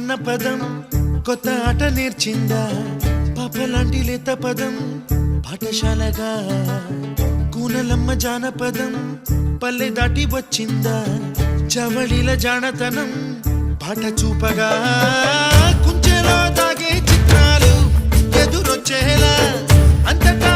అన్న పదం కొత్త ఆట నేర్చిందా పాపలాంటి లేత పదం పాఠశాలగా కూనలమ్మ జానపదం పల్లె దాటి వచ్చిందా చవళిల జానతనం పాట చూపగా కుంచెలో దాగే చిత్రాలు ఎదురొచ్చేలా అంతటా